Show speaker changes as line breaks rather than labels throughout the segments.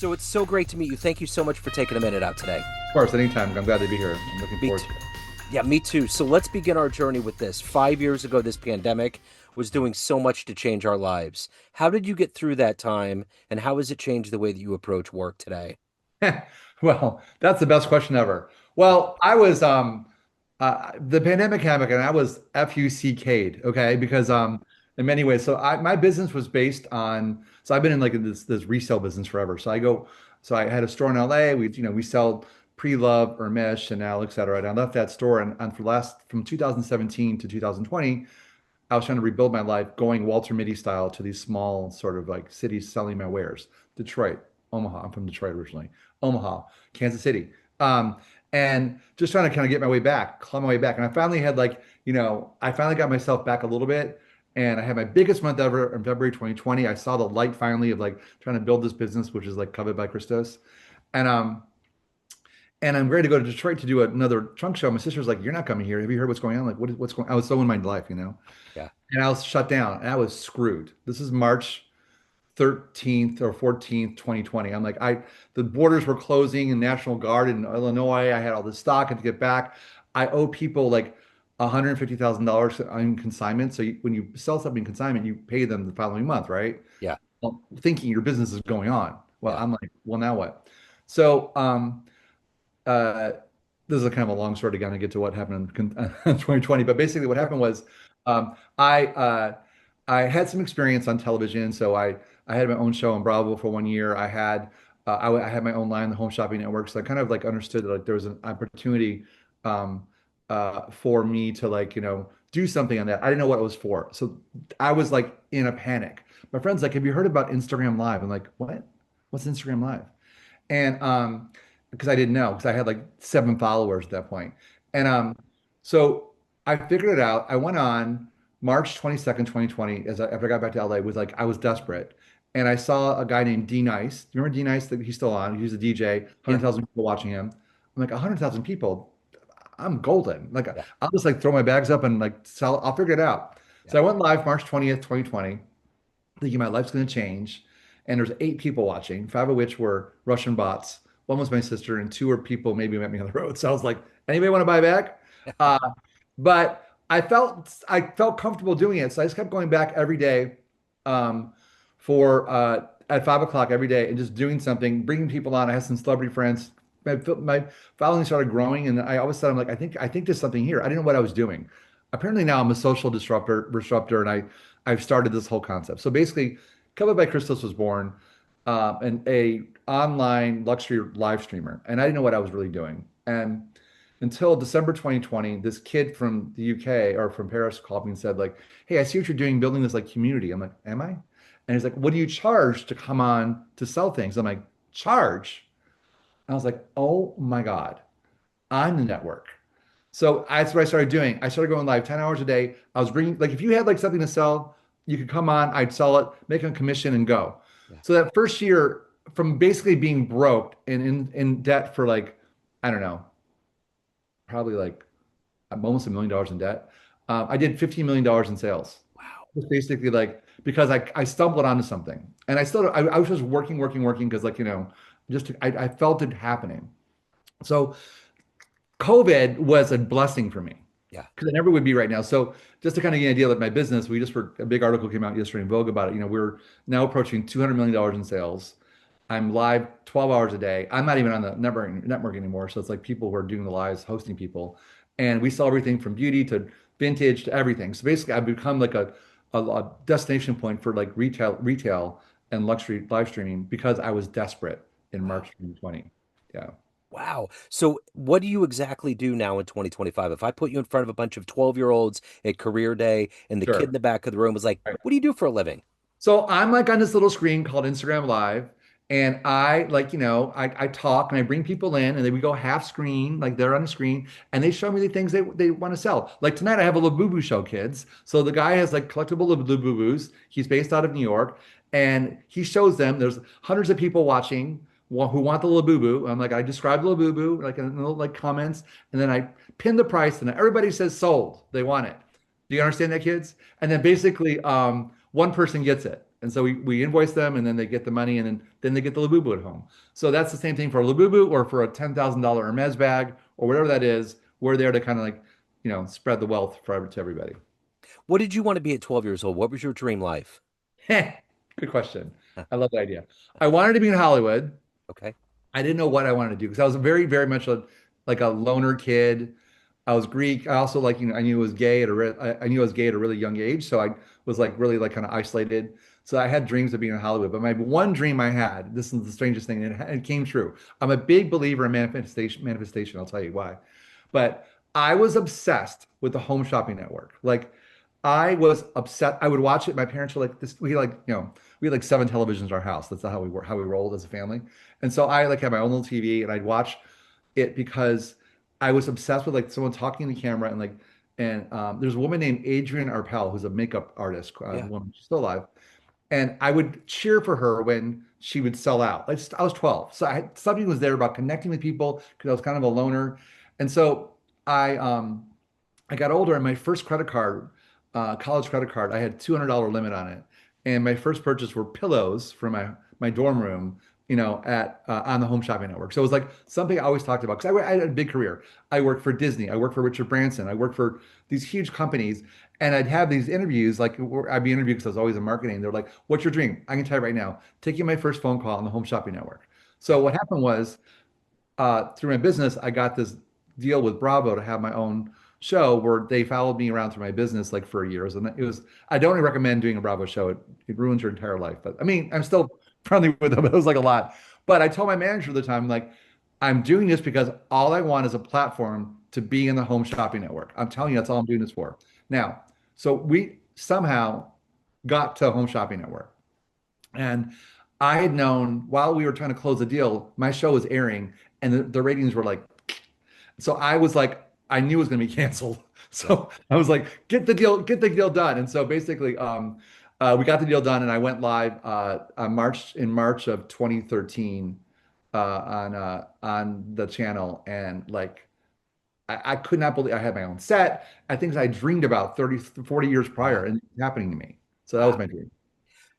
So it's so great to meet you. Thank you so much for taking a minute out today.
Of course, anytime. I'm glad to be here. I'm looking
Me
forward
too.
to it.
Yeah, me too. So let's begin our journey with this. 5 years ago, this pandemic was doing so much to change our lives. How did you get through that time, and how has it changed the way that you approach work today?
Well, that's the best question ever. Well, I was the pandemic happened and I was FUCK'd, okay? Because in many ways, so my business was based on so I've been in like this resale business forever. So I had a store in LA. We sell pre-love, Hermes, Chanel, et cetera. And I left that store and from 2017 to 2020, I was trying to rebuild my life going Walter Mitty style to these small sort of like cities selling my wares. Detroit, Omaha. I'm from Detroit originally. Omaha, Kansas City. Um, and just trying to kind of get my way back, claw my way back. And I finally had I finally got myself back a little bit. And I had my biggest month ever in February 2020. I saw the light finally of like trying to build this business, which is like Covet by Christos. And and I'm ready to go to Detroit to do another trunk show. My sister's like, "You're not coming here. Have you heard what's going on? Like, what's going?" I was so in my life.
Yeah.
And I was shut down, and I was screwed. This is March 13th or 14th, 2020. The borders were closing in National Guard in Illinois. I had all this stock I had to get back. I owe people like $150,000 on consignment. So when you sell something in consignment, you pay them the following month, right?
Yeah.
Well, thinking your business is going on. Well,
Yeah.
I'm like, well, now what? So, uh, this is a kind of a long story to kind of get to what happened in 2020. But basically, what happened was um, I uh, I had some experience on television. I had my own show on Bravo for 1 year. I had my own line, the Home Shopping Network. So I kind of like understood that like there was an opportunity um, for me to do something on that. I didn't know what it was for. So I was like in a panic. My friend's like, "Have you heard about Instagram Live?" I'm like, "What? What's Instagram Live?" And because I didn't know, because I had like 7 followers at that point. And so I figured it out. I went on March 22nd, 2020, after I got back to LA, was like I was desperate. And I saw a guy named D Nice. Do you remember D Nice? That he's still on. He's a DJ,
Yeah.
100,000 people watching him. I'm like, 100,000 people, I'm golden. Like
Yeah.
I'll just like throw my bags up and like sell, I'll figure it out.
Yeah.
So I went live March 20th, 2020, thinking my life's going to change. And there's 8 people watching, 5 of which were Russian bots. One was my sister, and 2 were people maybe met me on the road. So I was like, anybody want to buy back? Uh, but I felt comfortable doing it. So I just kept going back every day um, for at 5 o'clock every day and just doing something, bringing people on. I had some celebrity friends. My following started growing, and I all of a sudden I'm like, I think there's something here. I didn't know what I was doing. Apparently now I'm a social disruptor, and I've started this whole concept. So basically, Covet by Christos was born, and a online luxury live streamer, and I didn't know what I was really doing. And until December 2020, this kid from the UK or from Paris called me and said, like, "Hey, I see what you're doing, building this like community." I'm like, "Am I?" And he's like, "What do you charge to come on to sell things?" I'm like, "Charge?" I was like, "Oh my God, I'm the network." So that's what I started doing. I started going live 10 hours a day. I was bringing, like, if you had like something to sell, you could come on, I'd sell it, make a commission and go.
Yeah.
So that first year, from basically being broke and in debt for like, I don't know, probably like I'm almost $1 million in debt. I did $15 million in sales.
Wow.
It's basically like because I stumbled onto something, and I was just working because I felt it happening. So COVID was a blessing for me
Yeah.
because I never would be right now. So just to kind of get an idea of my business, a big article came out yesterday in Vogue about it. We're now approaching $200 million in sales. I'm live 12 hours a day. I'm not even on the network anymore. So it's like people who are doing the lives, hosting people. And we sell everything from beauty to vintage to everything. So basically I've become like a destination point for like retail and luxury live streaming because I was desperate in
Wow.
March 2020. Yeah,
Wow. So what do you exactly do now in 2025? If I put you in front of a bunch of 12-year-olds at career day and the kid in
sure.
the back of the room was like, what do you do for a living?
So I'm like on this little screen called Instagram Live, and I talk and I bring people in, and then we go half screen, like they're on the screen, and they show me the things they want to sell. Like tonight, I have a Labubu show, kids. So the guy has like collectible Labubus. He's based out of New York, and he shows them. There's hundreds of people watching who want the Labubu. I'm like, I describe the Labubu like in little like comments, and then I pin the price, and everybody says sold. They want it. Do you understand that, kids? And then basically, one person gets it. And so we invoice them and then they get the money and then they get the Labubu at home. So that's the same thing for a Labubu or for a $10,000 Hermes bag or whatever that is. We're there to kind of like, spread the wealth to everybody.
What did you want to be at 12 years old? What was your dream life?
Good question.
Huh,
I love the idea. I wanted to be in Hollywood.
okay.
I didn't know what I wanted to do because I was very, very much like a loner kid. I was Greek. I also like, I knew I was gay I knew I was gay at a really young age. So I was like really like kind of isolated. So I had dreams of being in Hollywood. But my one dream I had, this is the strangest thing, and it came true. I'm a big believer in manifestation. I'll tell you why. But I was obsessed with the Home Shopping Network. Like I was upset. I would watch it. My parents were like this. We had like seven televisions in our house. That's how we rolled as a family. And so I like had my own little TV and I'd watch it because I was obsessed with like someone talking in the camera and there's a woman named Adrienne Arpel who's a makeup artist,
Yeah.
woman, she's still alive. And I would cheer for her when she would sell out. I was 12. So something was there about connecting with people because I was kind of a loner. And so I got older and my first credit card, college credit card, I had $200 limit on it. And my first purchase were pillows for my dorm room, at on the Home Shopping Network. So it was like something I always talked about because I had a big career. I worked for Disney, I worked for Richard Branson, I worked for these huge companies, and I'd have these interviews. Like I'd be interviewed because I was always in marketing. They're like, "What's your dream?" I can tell you right now, taking my first phone call on the Home Shopping Network. So what happened was through my business, I got this deal with Bravo to have my own show where they followed me around through my business like for years. And I don't recommend doing a Bravo show. It ruins your entire life. But I mean, I'm still friendly with them. It was like a lot. But I told my manager at the time, like, I'm doing this because all I want is a platform to be in the Home Shopping Network. I'm telling you, that's all I'm doing this for. Now, so we somehow got to Home Shopping Network. And I had known while we were trying to close the deal, my show was airing and the ratings were like, so I was like, I knew it was going to be canceled.
Yeah.
So I was like, get the deal done. And so basically, we got the deal done, and I went live in March of 2013 on the channel, and like I could not believe I had my own set. I think I dreamed about 30, 40 years prior,
Wow.
and it's happening to me. So that was
Wow.
my dream.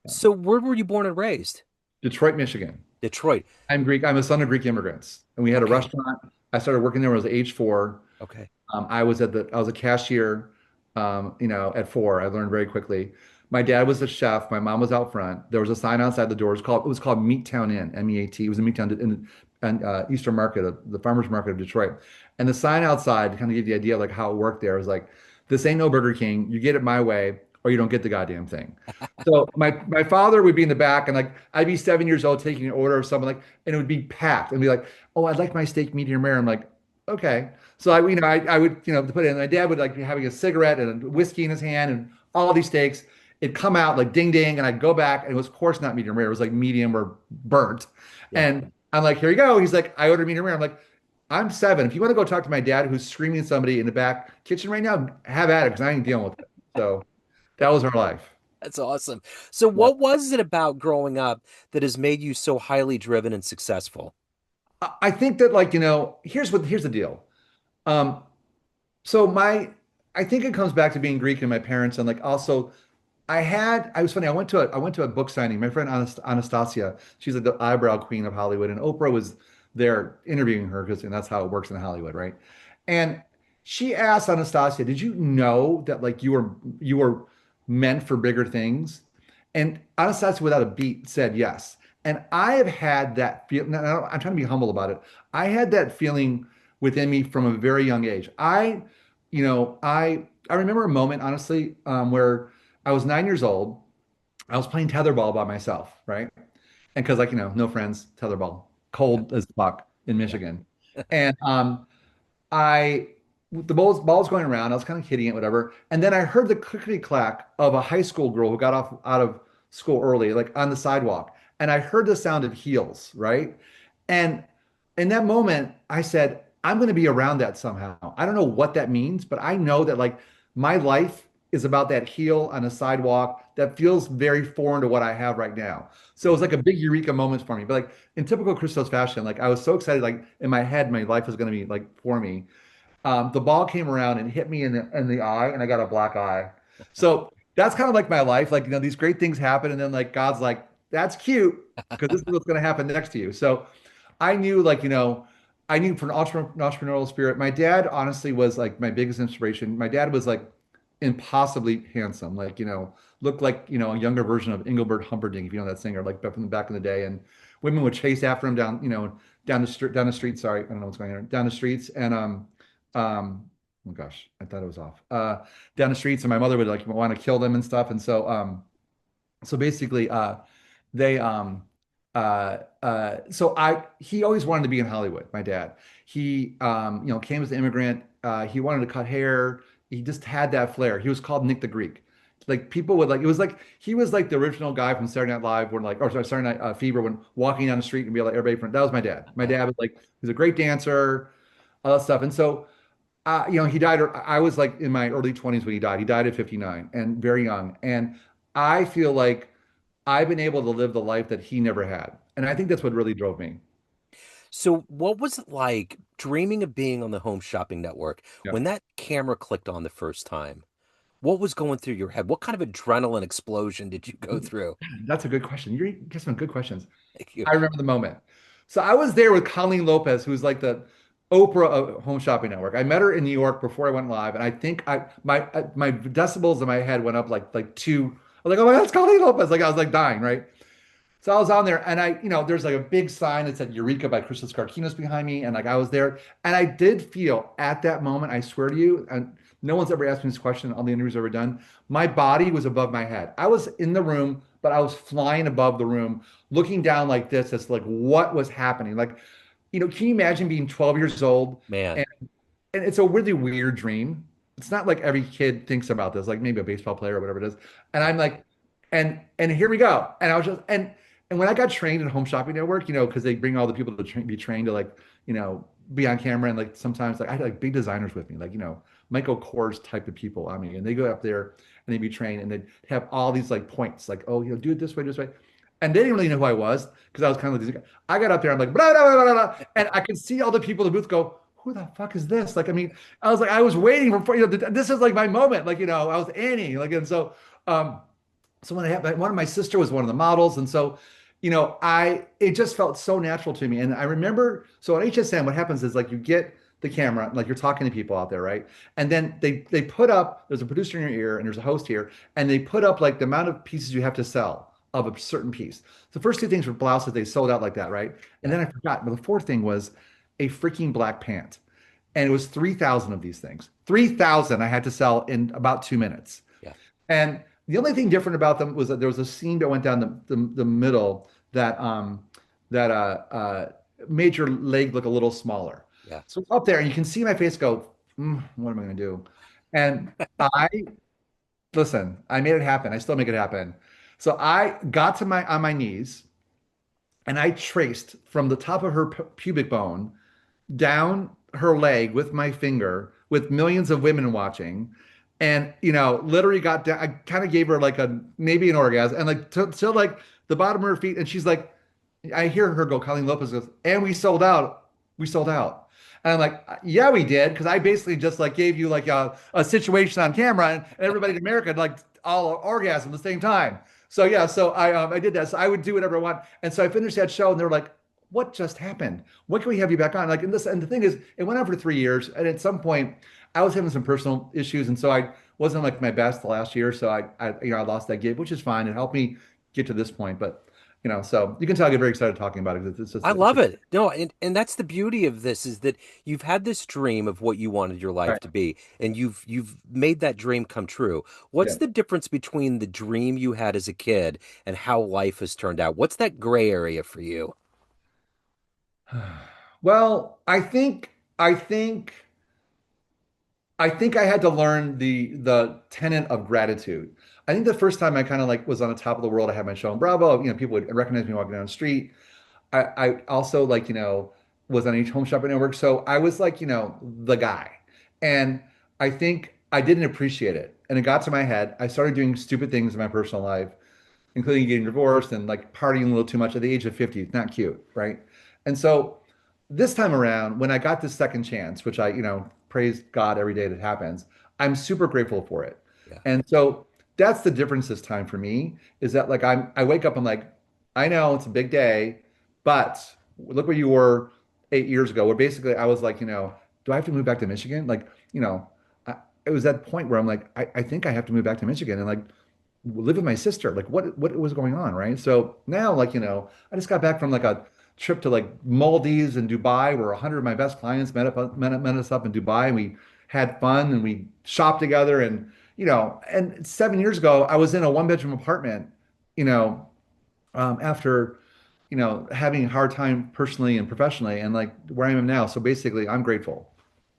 Yeah.
So where were you born and raised?
Detroit, Michigan.
Detroit.
I'm Greek. I'm a son of Greek immigrants, and we had a
Okay.
restaurant. I started working there when I was age 4.
Okay.
I was a cashier, at 4. I learned very quickly. My dad was a chef. My mom was out front. There was a sign outside the door. It was called Meattown Inn, MEAT. It was in Meattown in Eastern Market, the farmers market of Detroit. And the sign outside to kind of give you the idea of like how it worked there was like, this ain't no Burger King. You get it my way, or you don't get the goddamn thing. So my father would be in the back, and like I'd be 7 years old taking an order of something like, and it would be packed, and be like, "Oh, I'd like my steak medium rare." I'm like, "Okay." So I would put it in. My dad would like be having a cigarette and a whiskey in his hand and all these steaks. It'd come out like ding ding, and I'd go back, and it was of course not medium rare. It was like medium or burnt.
Yeah.
And I'm like, "Here you go." He's like, "I ordered medium rare." I'm like, "I'm 7. If you want to go talk to my dad who's screaming at somebody in the back kitchen right now, have at it because I ain't dealing with it." So that was our life.
That's awesome. So
Yeah.
what was it about growing up that has made you so highly driven and successful?
I think that like, here's the deal. Um, so I think it comes back to being Greek and my parents and like also I was funny. I went to a book signing. My friend Anastasia, she's like the eyebrow queen of Hollywood, and Oprah was there interviewing her because and that's how it works in Hollywood, right? And she asked Anastasia, "Did you know that like you were meant for bigger things?" And Anastasia, without a beat, said yes. And I have had that feel. Now, I'm trying to be humble about it. I had that feeling within me from a very young age. I remember a moment, honestly, where I was 9 years old. I was playing tetherball by myself, right? And because like, no friends, tetherball,
Yeah.
cold as fuck in
Yeah.
Michigan. And I the ball's going around. I was kind of hitting it, whatever. And then I heard the clickety clack of a high school girl who got off out of school early, like on the sidewalk. And I heard the sound of heels, right? And in that moment, I said, I'm going to be around that somehow. I don't know what that means, but I know that like my life is about that heel on a sidewalk that feels very foreign to what I have right now. So it
Yeah.
was like a big eureka moment for me. But like in typical Christos fashion, like I was so excited, like in my head, my life was going to be like for me. The ball came around and hit me in the eye, and I got a black eye. So that's kind of like my life. Like, these great things happen, and then like God's like, that's cute because this is what's going to happen next to you. So I knew, like, I knew for an entrepreneurial spirit. My dad honestly was like my biggest inspiration. My dad was like impossibly handsome, like, looked like, a younger version of Engelbert Humperdinck, if you know that singer, like from the back in the day. And women would chase after him down, down the street. Sorry, I don't know what's going on. Down the streets. And oh gosh, I thought it was off. Down the streets, and my mother would like want to kill them and stuff. And so basically, they so I he always wanted to be in Hollywood, my dad. He came as an immigrant. He wanted to cut hair. He just had that flair. He was called Nick the Greek. Like, people would like, it was like he was like the original guy from Saturday Night Live, when like, or sorry, Saturday Night Fever, when walking down the street and be like everybody from, that was my dad. My dad was like, he was a great dancer, all that stuff. And so he died. I was like in my early 20s when he died. He died at 59 and very young. And I feel like I've been able to live the life that he never had. And I think that's what really drove me.
So, what was it like dreaming of being on the Home Shopping Network
Yeah.
when that camera clicked on the first time? What was going through your head? What kind of adrenaline explosion did you go through?
That's a good question. You get some good questions.
Thank you.
I remember the moment. So I was there with Colleen Lopez, who's like the Oprah of Home Shopping Network. I met her in New York before I went live, and I think my decibels in my head went up like two. I was like, oh my God, it's Colleen Lopez! Like, I was like dying, right? So I was on there, and there's like a big sign that said Eureka by Christos Garkinos behind me. And like, I was there, and I did feel at that moment, I swear to you, and no one's ever asked me this question in all the interviews I've ever done. My body was above my head. I was in the room, but I was flying above the room, looking down like this. It's like, what was happening? Like, can you imagine being 12 years old?
Man,
And it's a really weird dream. It's not like every kid thinks about this, like maybe a baseball player or whatever it is. And I'm like, and here we go. And I was just and when I got trained in Home Shopping Network, because they bring all the people to be trained to, like, be on camera, and like sometimes like I had like big designers with me, like, Michael Kors type of people on me, and they go up there and they'd be trained, and they'd have all these like points, like, oh, do it this way, this way. And they didn't really know who I was, because I was kind of like this guy. I got up there, I'm like, blah, blah, blah, blah, blah, and I could see all the people in the booth go, who the fuck is this? Like, I mean, I was like, I was waiting for, this is like my moment. Like, I was Annie. Like, and so when it happened, one of my sister was one of the models. And so, it just felt so natural to me. And I remember, so on HSN, what happens is, like, you get the camera, like you're talking to people out there, right? And then they put up, there's a producer in your ear and there's a host here, and they put up like the amount of pieces you have to sell of a certain piece. The first two things were blouses, they sold out like that, right? And
yeah.
then I forgot, but the fourth thing was a freaking black pant. And it was 3,000 of these things. 3,000 I had to sell in about 2 minutes.
Yeah.
And the only thing different about them was that there was a seam that went down the middle that made your leg look a little smaller.
Yeah.
So it's up there, and you can see my face go, what am I going to do? And I listen, I made it happen. I still make it happen. So I got to my on my knees, and I traced from the top of her pubic bone down her leg with my finger, with millions of women watching, and literally got down. I kind of gave her like a maybe an orgasm, and like till like the bottom of her feet, and she's like, I hear her go, Colleen Lopez goes, and we sold out. We sold out. And I'm like, yeah, we did, because I basically just like gave you like a situation on camera, and everybody in America like all orgasm at the same time. So yeah, so I did that. So I would do whatever I want. And so I finished that show, and they were like, what just happened? What can we have you back on? Like, and the thing is, it went on for 3 years, and at some point, I was having some personal issues, and so I wasn't like my best the last year. So I lost that gig, which is fine. It helped me get to this point, but so you can tell I get very excited talking about it. It's just,
I love it. No, and that's the beauty of this is that you've had this dream of what you wanted your life
right.
to be, and you've made that dream come true. What's
Yeah.
the difference between the dream you had as a kid and how life has turned out? What's that gray area for you?
Well, I think I had to learn the tenet of gratitude. I think the first time I kind of like was on the top of the world, I had my show on Bravo. People would recognize me walking down the street. I also like, was on each Home Shopping Network. So I was like, the guy. And I think I didn't appreciate it. And it got to my head. I started doing stupid things in my personal life, including getting divorced and like partying a little too much at the age of 50. It's not cute, right? And so this time around, when I got this second chance, which I, praise God every day that happens, I'm super grateful for it.
Yeah.
And so that's the difference this time for me is that like I wake up, I'm like, I know it's a big day, but look where you were 8 years ago, where basically I was like, do I have to move back to Michigan? Like, it was that point where I'm like, I think I have to move back to Michigan and like live with my sister. Like what was going on, right? So now, like, I just got back from like a trip to like Maldives and Dubai, where 100 of my best clients met us up in Dubai, and we had fun and we shopped together. And and 7 years ago, I was in a one-bedroom apartment, you know, after having a hard time personally and professionally, and like where I am now. So basically, I'm grateful,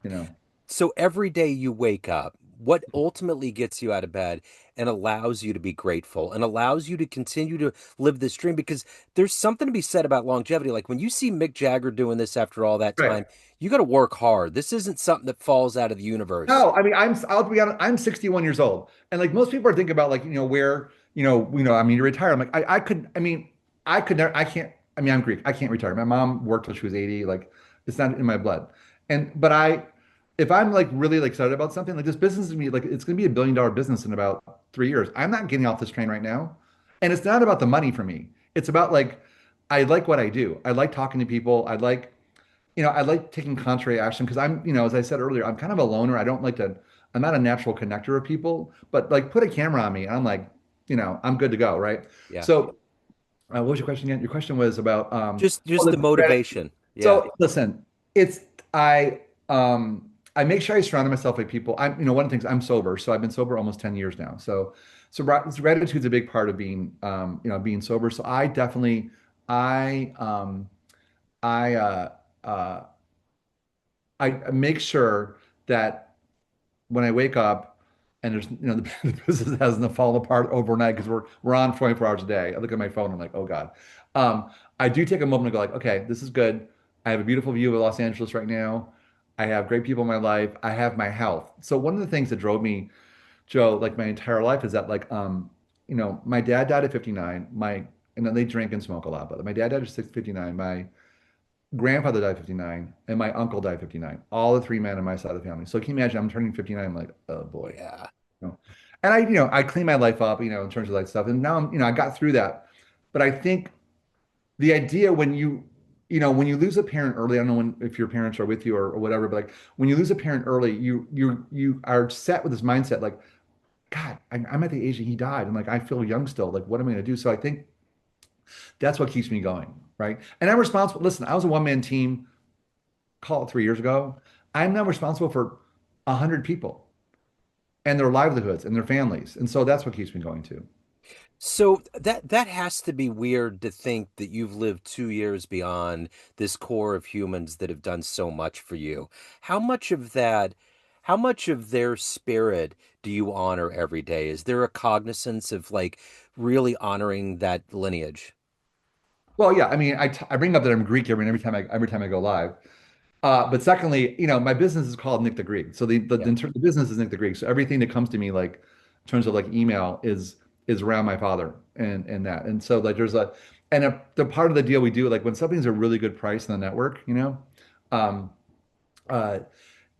you know.
So every day you wake up, what ultimately gets you out of bed and allows you to be grateful and allows you to continue to live this dream? Because there's something to be said about longevity. Like when you see Mick Jagger doing this after all that
Right.
time, you got to work hard. This isn't something that falls out of the universe.
No, I mean, I'll be honest, I'm 61 years old. And like most people are thinking about like, where, I mean, you retire. I'm like, I could never, I can't, I mean, I'm Greek. I can't retire. My mom worked till she was 80. Like it's not in my blood. But if I'm like really like excited about something, like this business is me, like it's going to be $1 billion business in about 3 years. I'm not getting off this train right now. And it's not about the money for me. It's about like, I like what I do. I like talking to people. I like taking contrary action because as I said earlier, I'm kind of a loner. I'm not a natural connector of people, but like put a camera on me and I'm like, I'm good to go, right?
Yeah.
So, what was your question again? Your question was about,
Just the
gratitude.
motivation. Yeah.
So listen, it's, I make sure I surround myself with people. One of the things I'm sober. So I've been sober almost 10 years now. So gratitude's a big part of being sober. So I definitely, I, I, uh, I make sure that when I wake up and there's, the business hasn't fallen apart overnight because we're on 24 hours a day. I look at my phone, I'm like, oh God. I do take a moment to go like, okay, this is good. I have a beautiful view of Los Angeles right now. I have great people in my life. I have my health. So one of the things that drove me, Joe, like my entire life is that like, my dad died at 59. And then they drink and smoke a lot, but my dad died at 59. My grandfather died at 59 and my uncle died at 59, all the three men on my side of the family. So can you imagine I'm turning 59, I'm like, oh boy.
Yeah.
you know. And I cleaned my life up, in terms of like stuff, and now I got through that. But I think the idea when you lose a parent early, I don't know if your parents are with you or whatever, but like when you lose a parent early, you are set with this mindset like, God, I'm at the age that he died and like I feel young still, like what am I going to do? So I think that's what keeps me going, right? And I'm responsible. Listen, I was a one-man team, call it 3 years ago. I'm now responsible for 100 people and their livelihoods and their families. And so that's what keeps me going too.
So that has to be weird to think that you've lived 2 years beyond this core of humans that have done so much for you. How much of that, how much of their spirit do you honor every day? Is there a cognizance of like really honoring that lineage?
Well, yeah, I mean, I bring up that I'm Greek every time I go live. But secondly, my business is called Nick the Greek. So
Yeah.
the business is Nick the Greek. So everything that comes to me, like in terms of like email, is around my father and that. And so like the part of the deal we do, like when something's a really good price in the network, um, uh,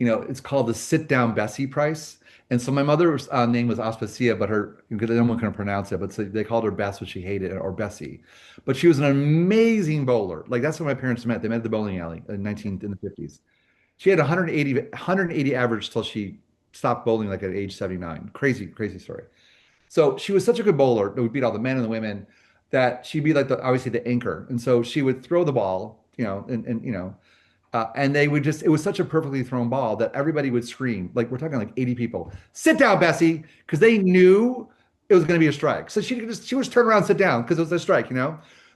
it's called the sit down Bessie price. And so my mother's name was Aspasia, but because no one can pronounce it, but so they called her Bess, but she hated it, or Bessie. But she was an amazing bowler. Like that's when my parents met. They met at the bowling alley in the 50s. She had 180 average till she stopped bowling like at age 79. Crazy, crazy story. So she was such a good bowler that would beat all the men and the women that she'd be like obviously the anchor. And so she would throw the ball, and they would it was such a perfectly thrown ball that everybody would scream. Like we're talking like 80 people, sit down, Bessie, because they knew it was going to be a strike. So she would just turn around and sit down because it was a strike.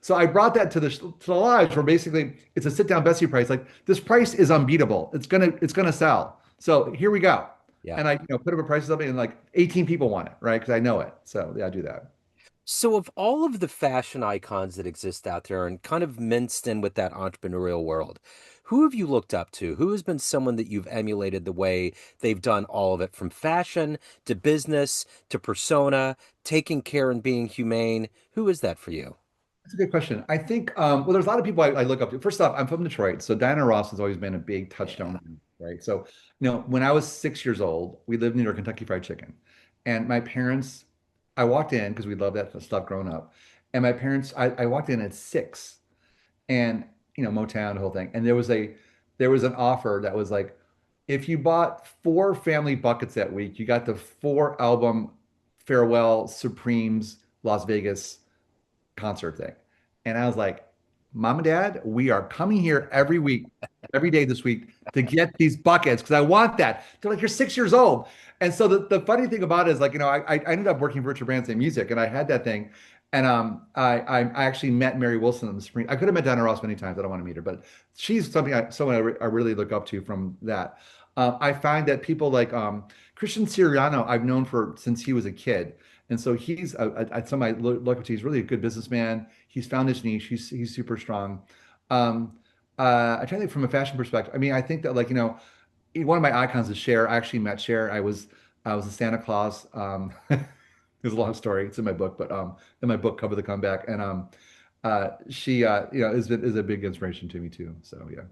So I brought that to the lives where basically it's a sit down Bessie price. Like this price is unbeatable. It's gonna sell. So here we go.
Yeah.
And I put up a price of something and like 18 people want it, right? Because I know it. So yeah, I do that.
So, of all of the fashion icons that exist out there and kind of minced in with that entrepreneurial world, who have you looked up to? Who has been someone that you've emulated the way they've done all of it from fashion to business to persona, taking care and being humane? Who is that for you?
That's a good question. I think, well, there's a lot of people I look up to. First off, I'm from Detroit, so Diana Ross has always been a big touchstone,
Yeah.
right? So when I was 6 years old, we lived near Kentucky Fried Chicken, and my parents I walked in because we loved that stuff growing up. And my parents, I walked in at 6 and Motown, the whole thing. And there was an offer that was like, if you bought 4 family buckets that week, you got the 4 album Farewell Supremes Las Vegas concert thing. And I was like, Mom and Dad, we are coming here every week, every day this week to get these buckets because I want that. They're like, you're 6 years old. And so the funny thing about it is like, I ended up working for Richard Branson Music and I had that thing. And I actually met Mary Wilson in the spring. I could have met Diana Ross many times. I don't want to meet her, but she's someone I really look up to from that. I find that people like Christian Siriano, I've known for since he was a kid. And so he's somebody I look up to. He's really a good businessman. He's found his niche. He's super strong. Um, I try to think from a fashion perspective. I mean, I think that like one of my icons is Cher. I actually met Cher. I was a Santa Claus. It's a long story. It's in my book, but in my book, Cover the Comeback, and she is a big inspiration to me too. So yeah.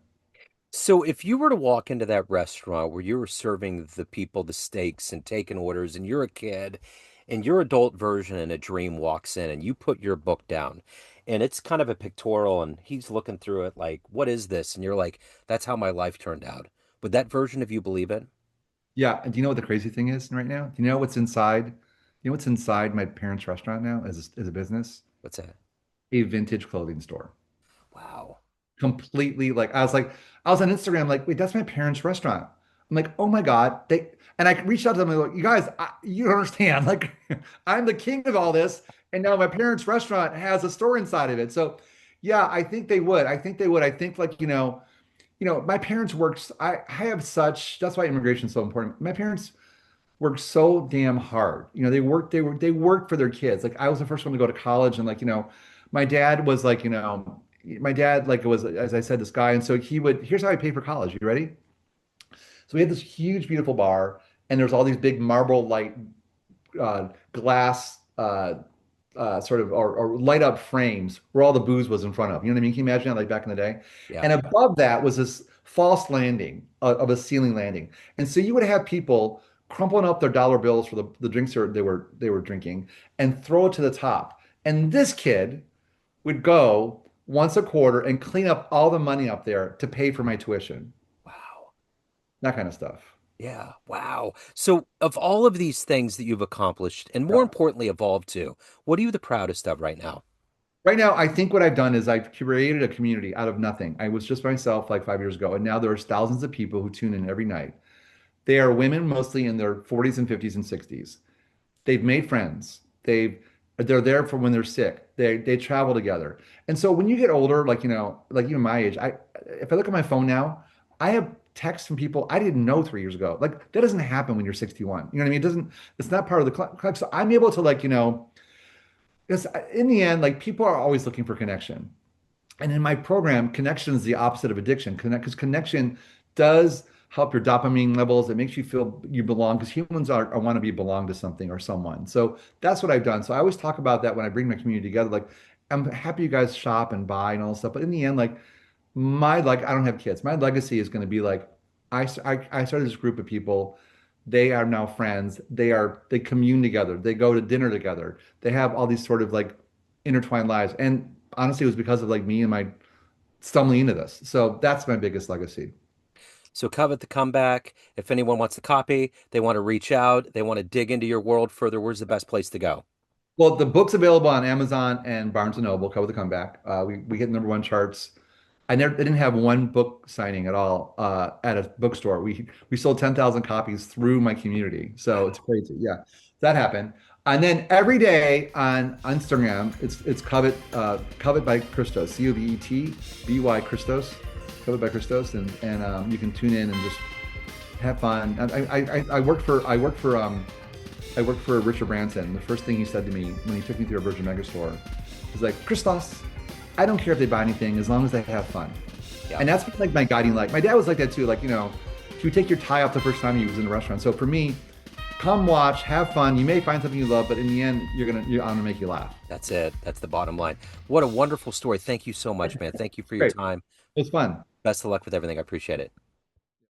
So if you were to walk into that restaurant where you were serving the people the steaks and taking orders, and you're a kid, and your adult version in a dream walks in, and you put your book down, and it's kind of a pictorial, and he's looking through it like, "What is this?" And you're like, "That's how my life turned out." Would that version of you believe it?
Yeah. And do you know what the crazy thing is right now? Do you know what's inside? You know what's inside my parents' restaurant now as a business?
What's that?
A vintage clothing store.
Wow.
Completely like I was on Instagram like, wait, that's my parents' restaurant. I'm like, oh my God. And I reached out to them and like, you guys, you don't understand. Like, I'm the king of all this. And now my parents' restaurant has a store inside of it. So yeah, I think they would. I think they would. I think like, my parents worked. I have such, that's why immigration is so important. My parents worked so damn hard. They worked for their kids. Like I was the first one to go to college and like, my dad was like, my dad like was, as I said, this guy. And so here's how I paid for college. You ready? So we had this huge, beautiful bar and there's all these big marble light glass sort of or light up frames where all the booze was in front of. You know what I mean? Can you imagine that like back in the day?
Yeah.
And above that was this false landing of a ceiling landing. And so you would have people crumpling up their dollar bills for the drinks they were drinking and throw it to the top. And this kid would go once a quarter and clean up all the money up there to pay for my tuition.
Wow.
That kind of stuff.
Yeah. Wow. So of all of these things that you've accomplished, and more
Yeah.
importantly, evolved to, what are you the proudest of right now?
Right now, I think what I've done is I've created a community out of nothing. I was just myself like 5 years ago, and now there's thousands of people who tune in every night. They are women mostly in their 40s and 50s and 60s. They've made friends. They're there for when they're sick. They travel together. And so when you get older, like even my age, if I look at my phone now, I have texts from people I didn't know 3 years ago. Like that doesn't happen when you're 61. You know what I mean? It's not part of the club. So I'm able to like, because in the end, like people are always looking for connection. And in my program, connection is the opposite of addiction. Because connection does help your dopamine levels. It makes you feel you belong because humans are want to be belong to something or someone. So that's what I've done. So I always talk about that when I bring my community together. Like I'm happy you guys shop and buy and all this stuff. But in the end, I don't have kids. My legacy is going to be like I started this group of people. They are now friends. They commune together. They go to dinner together. They have all these sort of like intertwined lives. And honestly, it was because of like me and my stumbling into this. So that's my biggest legacy.
So Covet the Comeback. If anyone wants to copy, they want to reach out, they want to dig into your world further, where's the best place to go?
Well, the book's available on Amazon and Barnes and Noble. Cover the Comeback. We hit number one charts. I didn't have one book signing at all at a bookstore. We sold 10,000 copies through my community, so it's crazy. Yeah, that happened. And then every day on Instagram, it's Covet by Christos, Covetby Christos, Covet by Christos, and you can tune in and just have fun. I worked for Richard Branson. The first thing he said to me when he took me through a Virgin Megastore was like, Christos, I don't care if they buy anything as long as they have fun.
Yeah.
And that's like my guiding light. My dad was like that too. Like, he would take your tie off the first time he was in a restaurant. So for me, come watch, have fun. You may find something you love, but in the end, I'm gonna make you laugh.
That's it. That's the bottom line. What a wonderful story. Thank you so much, man. Thank you for your
Great.
time.
It was fun.
Best of luck with everything. I appreciate it.